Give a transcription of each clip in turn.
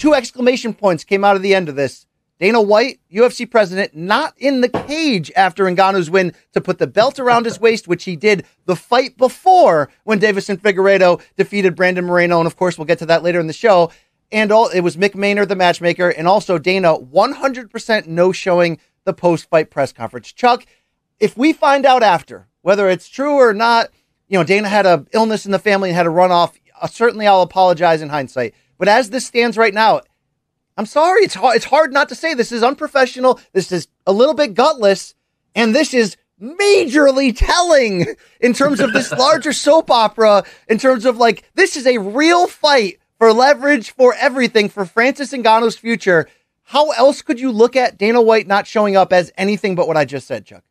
two exclamation points came out of the end of this. Dana White, UFC president, not in the cage after Ngannou's win to put the belt around his waist, which he did the fight before when Davison Figueiredo defeated Brandon Moreno. And of course, we'll get to that later in the show. And it was Mick Maynard, the matchmaker, and also Dana 100% no-showing the post-fight press conference. Chuck, if we find out after, whether it's true or not, Dana had an illness in the family and had to run off, certainly I'll apologize in hindsight. But as this stands right now, I'm sorry, it's hard not to say this is unprofessional, this is a little bit gutless, and this is majorly telling in terms of this larger soap opera, in terms of this is a real fight for leverage, for everything, for Francis Ngannou's future. How else could you look at Dana White not showing up as anything but what I just said, Chuck?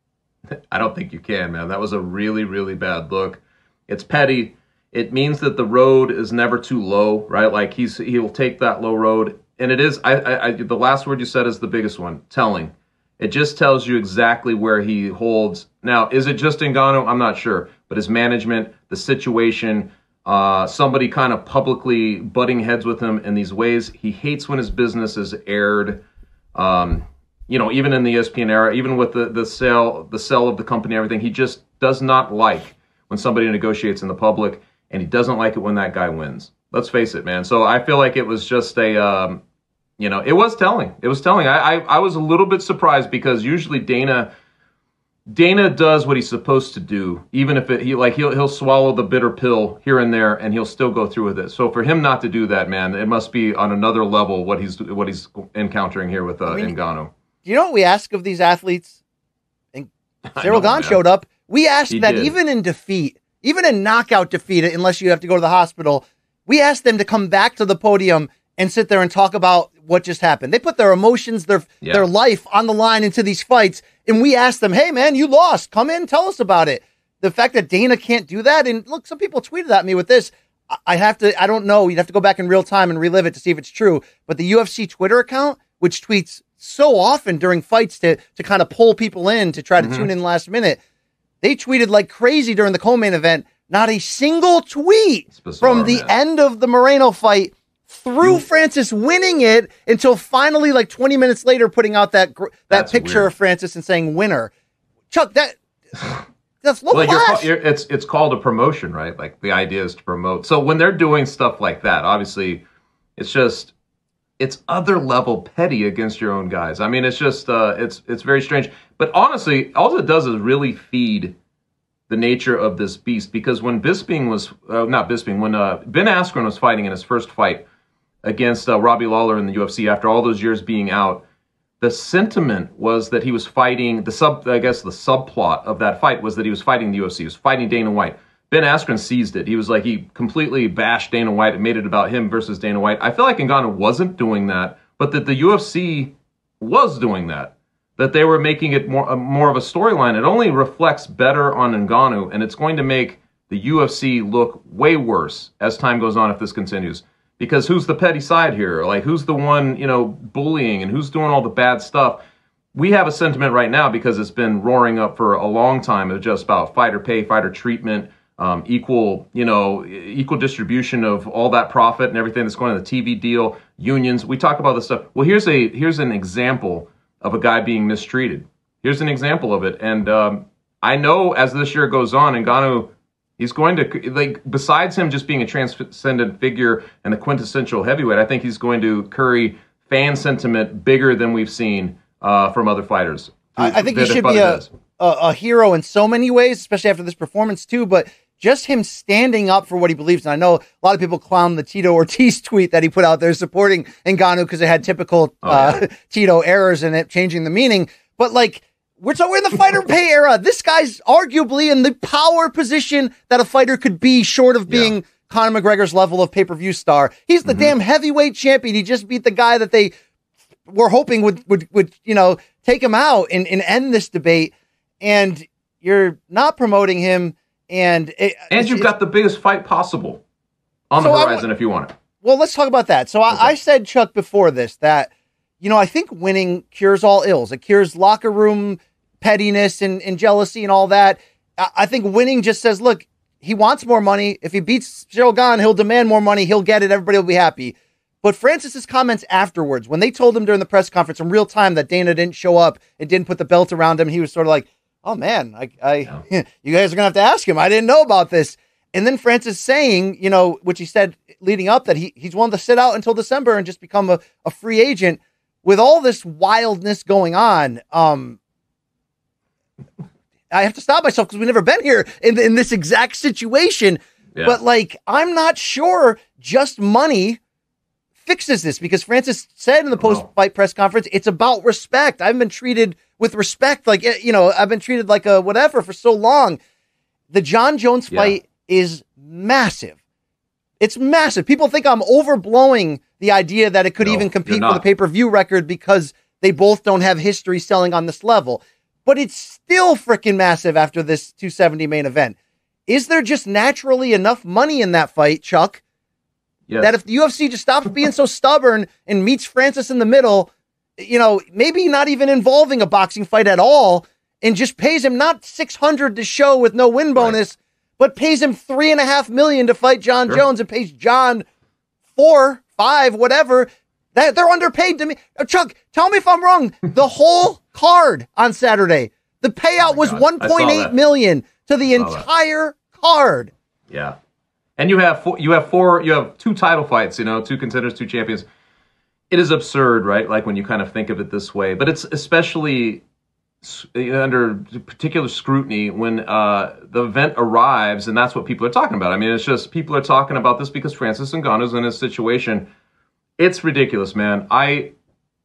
I don't think you can, man. That was a really, really bad look. It's petty. It means that the road is never too low, right? He'll take that low road. And it is, the last word you said is the biggest one, telling. It just tells you exactly where he holds. Now, is it just Ngannou? I'm not sure. But his management, the situation, somebody kind of publicly butting heads with him in these ways. He hates when his business is aired. Even in the ESPN era, even with the sale of the company, everything, he just does not like when somebody negotiates in the public, and he doesn't like it when that guy wins. Let's face it, man. So I feel like it was just it was telling. It was telling. I was a little bit surprised because usually Dana does what he's supposed to do, even if he'll swallow the bitter pill here and there, and he'll still go through with it. So for him not to do that, man, it must be on another level what he's encountering here with Ngannou. Do you know what we ask of these athletes? And Ciryl Gane showed up. We ask that even in defeat, even in knockout defeat, unless you have to go to the hospital, we ask them to come back to the podium and sit there and talk about what just happened. They put their emotions, their life on the line into these fights, and we ask them, hey, man, you lost. Come in, tell us about it. The fact that Dana can't do that, and look, some people tweeted at me with this. I don't know. You'd have to go back in real time and relive it to see if it's true. But the UFC Twitter account, which tweets so often during fights to kind of pull people in to try to tune in last minute, they tweeted like crazy during the co-main event. Not a single tweet from the end of the Moreno fight through Francis winning it until finally, 20 minutes later, putting out that picture weird of Francis and saying winner. Chuck, that's low class. It's called a promotion, right? Like the idea is to promote. So when they're doing stuff like that, obviously, it's other level petty against your own guys. I mean, it's just it's very strange. But honestly, all it does is really feed the nature of this beast, because when Ben Askren was fighting in his first fight against Robbie Lawler in the UFC after all those years being out, the sentiment was that he was fighting the subplot of that fight was that he was fighting the UFC, he was fighting Dana White. Ben Askren seized it. He completely bashed Dana White and made it about him versus Dana White. I feel like Ngannou wasn't doing that, but that the UFC was doing that. That they were making it more of a storyline. It only reflects better on Ngannou, and it's going to make the UFC look way worse as time goes on if this continues. Because who's the petty side here? Who's the one, bullying, and who's doing all the bad stuff? We have a sentiment right now, because it's been roaring up for a long time, of just about fighter pay, fighter treatment, equal distribution of all that profit and everything that's going on the TV deal, unions. We talk about this stuff. Well, here's an example of a guy being mistreated. Here's an example of it. And I know as this year goes on, Ngannou, he's going to, besides him just being a transcendent figure and a quintessential heavyweight, I think he's going to curry fan sentiment bigger than we've seen from other fighters. I think he should be a hero in so many ways, especially after this performance too, but just him standing up for what he believes. And I know a lot of people clown the Tito Ortiz tweet that he put out there supporting Ngannou because it had typical Tito errors in it, changing the meaning. But we're in the fighter pay era. This guy's arguably in the power position that a fighter could be, short of being Conor McGregor's level of pay-per-view star. He's the damn heavyweight champion. He just beat the guy that they were hoping would take him out and end this debate. And you're not promoting him. And you've got the biggest fight possible on the horizon if you want it. Well, let's talk about that. So I said, Chuck, before this, that, I think winning cures all ills. It cures locker room pettiness and jealousy and all that. I think winning just says, look, he wants more money. If he beats Ciryl Gane, he'll demand more money. He'll get it. Everybody will be happy. But Francis's comments afterwards, when they told him during the press conference in real time that Dana didn't show up and didn't put the belt around him, he was sort of like, oh man, you guys are going to have to ask him. I didn't know about this. And then Francis saying, you know, which he said leading up, that he's willing to sit out until December and just become a free agent. With all this wildness going on, I have to stop myself because we've never been here in this exact situation. Yeah. But like, I'm not sure just money fixes this, because Francis said in the post-fight press conference, it's about respect. I've been treated with respect. Like, you know, I've been treated like a whatever for so long. The Jon Jones fight is massive. It's massive. People think I'm overblowing the idea that it could even compete for the pay-per-view record because they both don't have history selling on this level. But it's still freaking massive after this 270 main event. Is there just naturally enough money in that fight, Chuck, that if the UFC just stops being so stubborn and meets Francis in the middle, you know, maybe not even involving a boxing fight at all, and just pays him not $600 to show with no win bonus, but pays him $3.5 million to fight Jon Jones, and pays Jon $4, $5, whatever. That they're underpaid to me. Chuck, tell me if I'm wrong. The whole card on Saturday, the payout was $1.8 million to the entire card. Yeah. And you have two title fights, you know, 2 contenders, 2 champions. It is absurd, right? Like when you kind of think of it this way, but it's especially under particular scrutiny when the event arrives, and that's what people are talking about. I mean, it's just people are talking about this because Francis Ngannou's in this situation. It's ridiculous, man.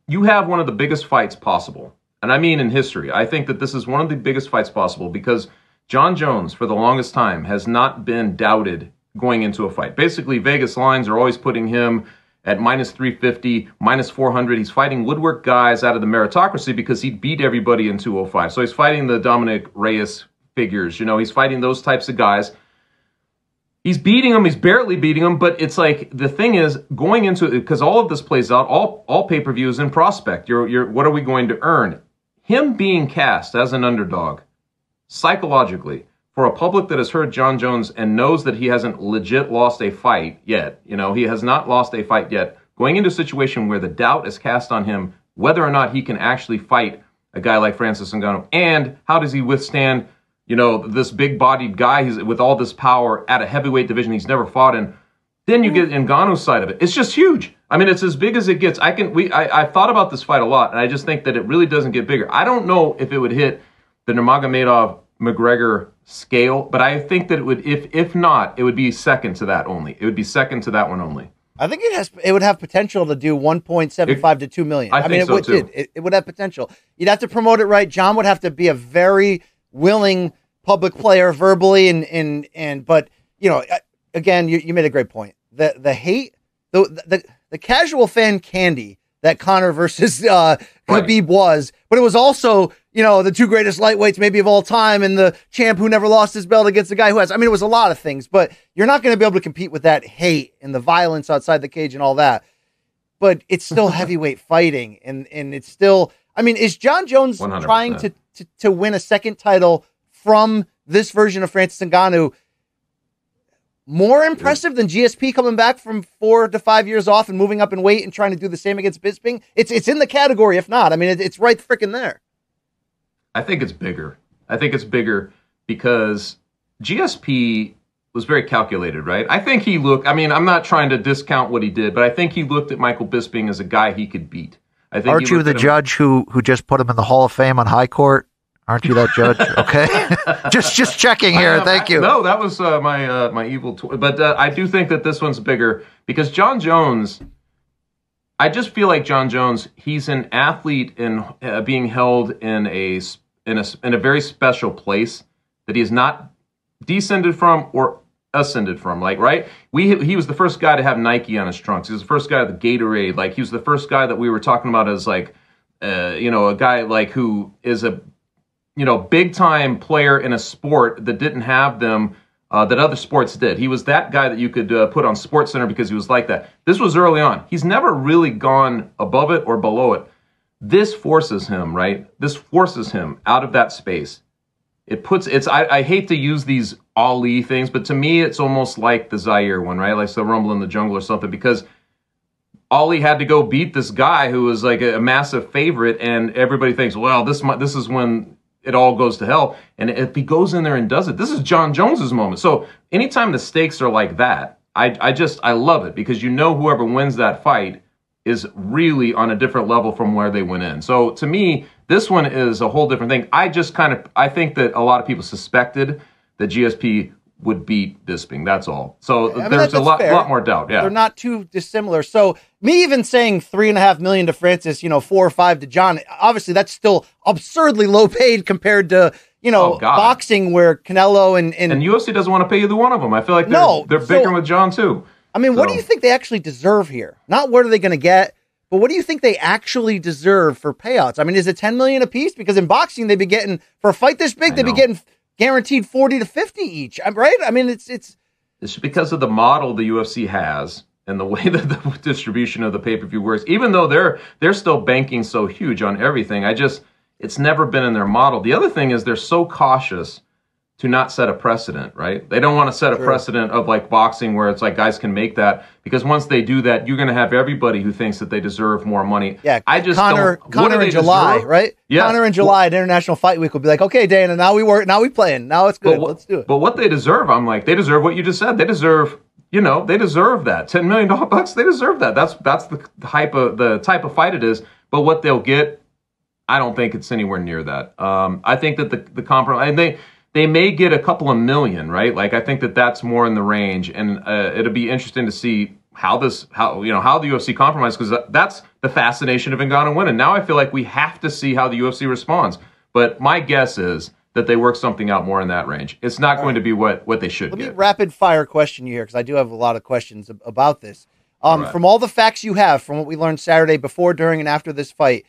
You have one of the biggest fights possible, and I mean in history. I think that this is one of the biggest fights possible because Jon Jones, for the longest time, has not been doubted going into a fight. Basically, Vegas lines are always putting him at minus 350, minus 400. He's fighting woodwork guys out of the meritocracy because he beat everybody in 205. So he's fighting the Dominic Reyes figures. You know, he's fighting those types of guys. He's beating them. He's barely beating them. But it's like, the thing is, going into it, because all of this plays out, all pay-per-views in prospect. What are we going to earn? Him being cast as an underdog, psychologically, for a public that has heard Jon Jones and knows that he hasn't legit lost a fight yet, you know, he has not lost a fight yet, going into a situation where the doubt is cast on him whether or not he can actually fight a guy like Francis Ngannou, and how does he withstand, you know, this big-bodied guy with all this power at a heavyweight division he's never fought in. Then you get Ngannou's side of it. It's just huge. I mean, it's as big as it gets. I've thought about this fight a lot, and I just think that it really doesn't get bigger. I don't know if it would hit the Nurmagomedov-McGregor scale, but I think that it would, if not, it would be second to that only. It would be second to that one only. I think it would have potential to do 1.75 to 2 million. I mean, it would have potential. You'd have to promote it right. Jon would have to be a very willing public player verbally, but you know, again, you made a great point. The hate, the casual fan candy that Conor versus Khabib was, but it was also, you know, the 2 greatest lightweights maybe of all time, and the champ who never lost his belt against the guy who has. I mean, it was a lot of things, but you're not going to be able to compete with that hate and the violence outside the cage and all that. But it's still heavyweight fighting, and it's still. I mean, is Jon Jones 100%. Trying to win a second title from this version of Francis Ngannou more impressive than GSP coming back from 4 to 5 years off and moving up in weight and trying to do the same against Bisping? It's in the category, if not. I mean, it's right freaking there. I think it's bigger. I think it's bigger because GSP was very calculated, right? I think he looked, I mean, I'm not trying to discount what he did, but I think he looked at Michael Bisping as a guy he could beat. I think Aren't you the judge who just put him in the Hall of Fame on High Court? Aren't you that judge? Okay. just checking here. Thank you. No, that was my evil toy. But I do think that this one's bigger because Jon Jones, I just feel like Jon Jones, he's an athlete in being held in a very special place that he is not descended from or ascended from. Like, right? He was the first guy to have Nike on his trunks. He was the first guy with the Gatorade. Like, he was the first guy that we were talking about as like, you know, a guy like who is a, you know, big time player in a sport that didn't have them, that other sports did. He was that guy that you could put on SportsCenter because he was like that. This was early on. He's never really gone above it or below it. This forces him, right? This forces him out of that space. I hate to use these Ali things, but to me, it's almost like the Zaire one, right? Like the Rumble in the Jungle or something, because all he had to go beat this guy who was like a massive favorite, and everybody thinks, well, this is when it all goes to hell. And if he goes in there and does it, this is Jon Jones's moment. So anytime the stakes are like that, I love it, because whoever wins that fight is really on a different level from where they went in. So to me, this one is a whole different thing. I think that a lot of people suspected that GSP would beat Bisping. That's all. So there's a lot more doubt. Yeah, they're not too dissimilar. So me even saying $3.5 million to Francis, 4 or 5 to Jon, obviously that's still absurdly low paid compared to boxing, where Canelo and UFC doesn't want to pay either one of them. I feel like they're bickering with Jon too. I mean, what do you think they actually deserve here? Not what are they going to get, but what do you think they actually deserve for payouts? I mean, is it $10 million a piece? Because in boxing, they'd be getting, for a fight this big, they'd be getting guaranteed 40 to 50 each, right? I mean, it's because of the model the UFC has and the way that the distribution of the pay-per-view works. Even though they're still banking so huge on everything, it's never been in their model. The other thing is they're so cautious to not set a precedent, right? They don't want to set a precedent of like boxing where it's like guys can make that, because once they do that, you're going to have everybody who thinks that they deserve more money. Yeah, Conor in July, right? Yeah. Conor in July at International Fight Week will be like, okay, Dana, now we playing. Now it's good. Let's do it. But what they deserve, I'm like, they deserve what you just said. They deserve, they deserve that. $10 million bucks, they deserve that. That's the type of fight it is. But what they'll get, I don't think it's anywhere near that. I think that the compromise, and they may get a couple of million, right? Like, I think that that's more in the range, and it'll be interesting to see how the UFC compromises, because that's the fascination of Ngannou winning. Now I feel like we have to see how the UFC responds, but my guess is that they work something out more in that range. It's not going to be what they should get. Let me rapid fire question you here, because I do have a lot of questions about this. From all the facts you have, from what we learned Saturday before, during, and after this fight,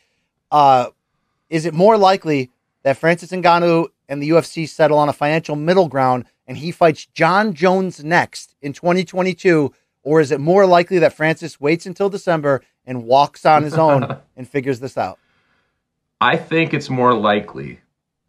is it more likely that Francis Ngannou and the UFC settle on a financial middle ground and he fights Jon Jones next in 2022? Or is it more likely that Francis waits until December and walks on his own and figures this out? I think it's more likely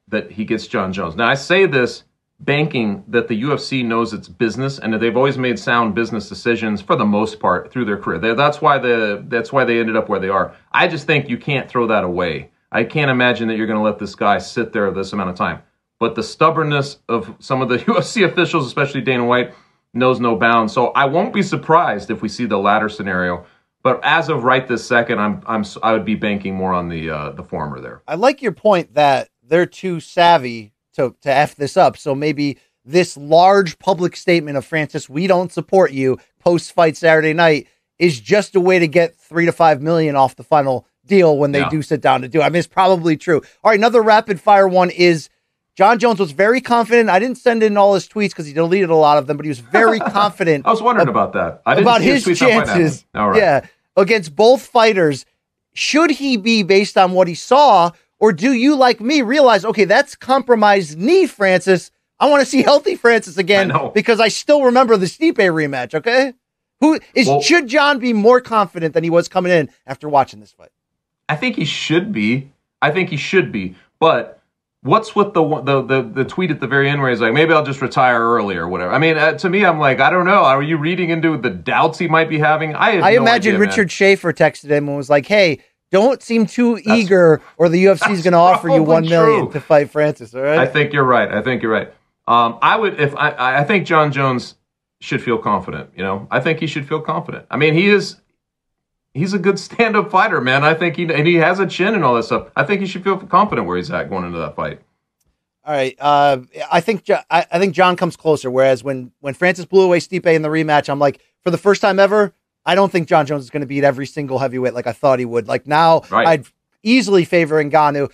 that he gets Jon Jones. Now, I say this banking that the UFC knows its business, and that they've always made sound business decisions for the most part through their career. That's why they ended up where they are. I just think you can't throw that away. I can't imagine that you're going to let this guy sit there this amount of time. But the stubbornness of some of the UFC officials, especially Dana White, knows no bounds. So I won't be surprised if we see the latter scenario. But as of right this second, I would be banking more on the former there. I like your point that they're too savvy to F this up. So maybe this large public statement of Francis, we don't support you, post-fight Saturday night, is just a way to get $3 to $5 million off the final deal when they do sit down to do it. I mean, it's probably true. All right, another rapid fire one is Jon Jones was very confident. I didn't send in all his tweets because he deleted a lot of them, but he was very confident. I was wondering about that. About his chances. Yeah, against both fighters. Should he be, based on what he saw, or do you, like me, realize, okay, that's compromised knee Francis. I want to see healthy Francis again because I still remember the Stipe rematch, okay? Should Jon be more confident than he was coming in after watching this fight? I think he should be. But what's with the tweet at the very end where he's like, maybe I'll just retire early or whatever? I mean, to me, I'm like, I don't know. Are you reading into the doubts he might be having? I imagine Richard Schaefer texted him and was like, hey, don't seem too eager, or the UFC is going to offer you $1 million to fight Francis. All right. I think you're right. I think Jon Jones should feel confident. I think he should feel confident. I mean, he's a good stand-up fighter, man. I think he has a chin and all that stuff. I think he should feel confident where he's at going into that fight. All right. I think Jon comes closer. Whereas when Francis blew away Stipe in the rematch, I'm like, for the first time ever, I don't think Jon Jones is going to beat every single heavyweight like I thought he would. Like now, I'd easily favor Ngannou.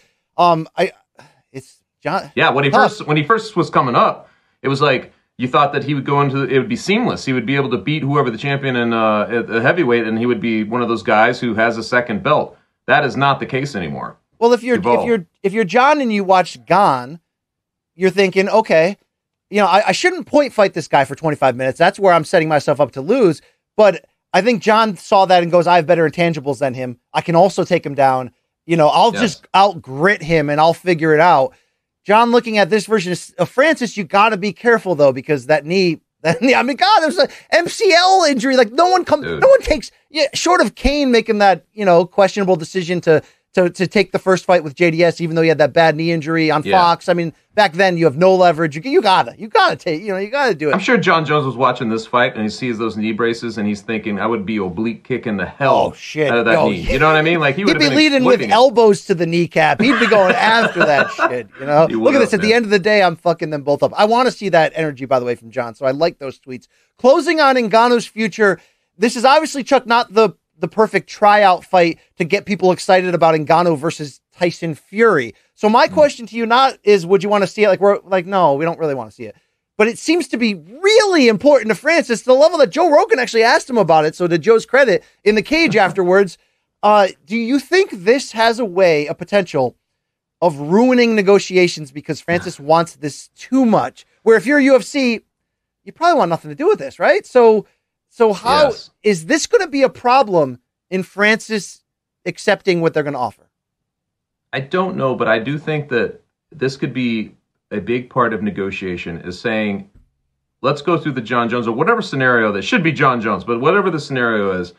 It's Jon. Yeah, when he first was coming up, it was like you thought that he would go into it would be seamless. He would be able to beat whoever the champion in the heavyweight, and he would be one of those guys who has a second belt. That is not the case anymore. Well, if you're Jon and you watch Gane, you're thinking, okay, I shouldn't point fight this guy for 25 minutes. That's where I'm setting myself up to lose. But I think Jon saw that and goes, I have better intangibles than him. I can also take him down. I'll just out-grit him and I'll figure it out. Jon, looking at this version of Francis, you got to be careful, though, because that knee I mean, God, there's an MCL injury. Like no one takes, short of Kane making that, questionable decision to take the first fight with JDS, even though he had that bad knee injury on Fox. I mean, back then you have no leverage. You gotta take, you gotta do it. I'm sure Jon Jones was watching this fight and he sees those knee braces and he's thinking, I would be oblique kicking the hell out of that knee. You know what I mean? Like he'd be leading with elbows to the kneecap. He'd be going after that shit. Look at this. At the end of the day, I'm fucking them both up. I want to see that energy, by the way, from Jon. So I like those tweets. Closing on Ngannou's future. This is obviously, Chuck, not the perfect tryout fight to get people excited about Ngannou versus Tyson Fury. So my question to you is, would you want to see it? No, we don't really want to see it. But it seems to be really important to Francis to the level that Joe Rogan actually asked him about it. So to Joe's credit, in the cage afterwards, do you think this has a potential of ruining negotiations because Francis wants this too much? Where if you're UFC, you probably want nothing to do with this, right? So how is this going to be a problem in Francis accepting what they're going to offer? I don't know, but I do think that this could be a big part of negotiation is saying, let's go through the Jon Jones or whatever scenario that should be Jon Jones, but whatever the scenario is.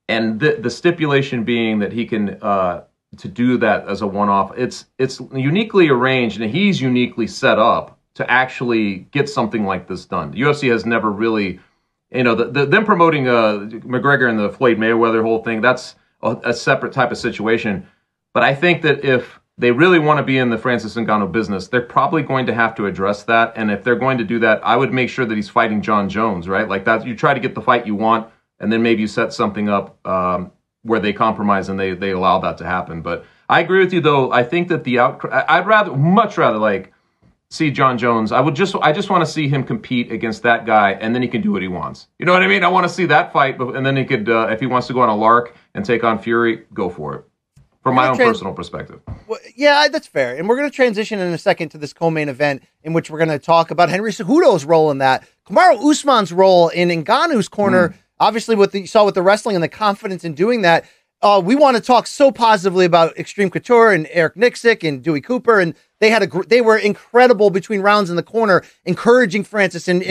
And the stipulation being that he can, to do that as a one-off, it's uniquely arranged and he's uniquely set up to actually get something like this done. The UFC has never really, them promoting McGregor and the Floyd Mayweather whole thing, that's a separate type of situation. But I think that if they really want to be in the Francis Ngannou business, they're probably going to have to address that. And if they're going to do that, I would make sure that he's fighting Jon Jones, right? Like that, you try to get the fight you want, and then maybe you set something up where they compromise and they allow that to happen. But I agree with you, though. I think that I'd much rather see Jon Jones. I just want to see him compete against that guy, and then he can do what he wants. You know what I mean? I want to see that fight, and then he could, if he wants to go on a lark and take on Fury, go for it. From my own personal perspective. Well, yeah, that's fair. And we're going to transition in a second to this co-main event in which we're going to talk about Henry Cejudo's role in that. Kamaru Usman's role in Ngannou's corner, obviously what you saw with the wrestling and the confidence in doing that. We want to talk so positively about Extreme Couture and Eric Nixick and Dewey Cooper. And they were incredible between rounds in the corner, encouraging Francis and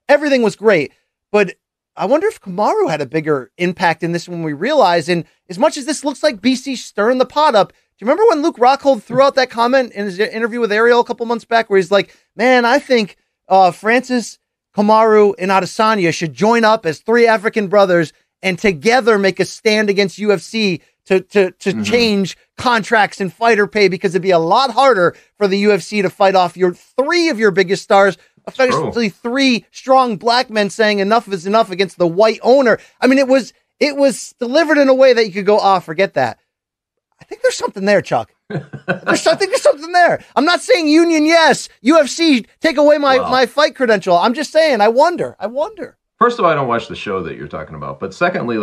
everything was great. But I wonder if Kamaru had a bigger impact in this when we realize, and as much as this looks like BC stirring the pot up, do you remember when Luke Rockhold threw out that comment in his interview with Ariel a couple months back where he's like, man, I think Francis, Kamaru, and Adesanya should join up as three African brothers and together make a stand against UFC to change contracts and fighter pay because it'd be a lot harder for the UFC to fight off three of your biggest stars, effectively three strong black men saying enough is enough against the white owner. I mean, it was delivered in a way that you could go, forget that. I think there's something there, Chuck. I think there's something there. I'm not saying union, yes. UFC, take away my fight credential. I'm just saying, I wonder. First of all, I don't watch the show that you're talking about. But secondly,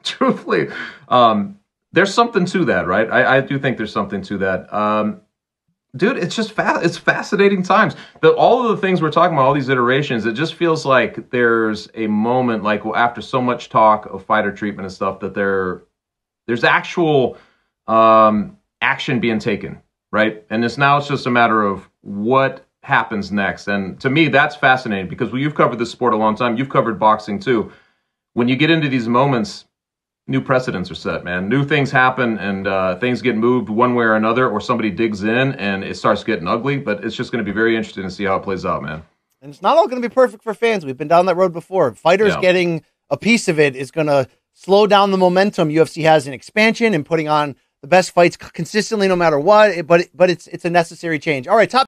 truthfully, there's something to that, right? I do think there's something to that. Dude, it's just it's fascinating times. All of the things we're talking about, all these iterations, it just feels like there's a moment, after so much talk of fighter treatment and stuff, that there's actual action being taken, right? And it's just a matter of what happens next. And to me, that's fascinating because you've covered this sport a long time. You've covered boxing too. When you get into these moments, new precedents are set, man. New things happen and things get moved one way or another, or somebody digs in and it starts getting ugly. But it's just going to be very interesting to see how it plays out, man. And it's not all going to be perfect for fans. We've been down that road before. Fighters getting a piece of it is going to slow down the momentum UFC has in expansion and putting on the best fights consistently no matter what. But it's a necessary change. All right, top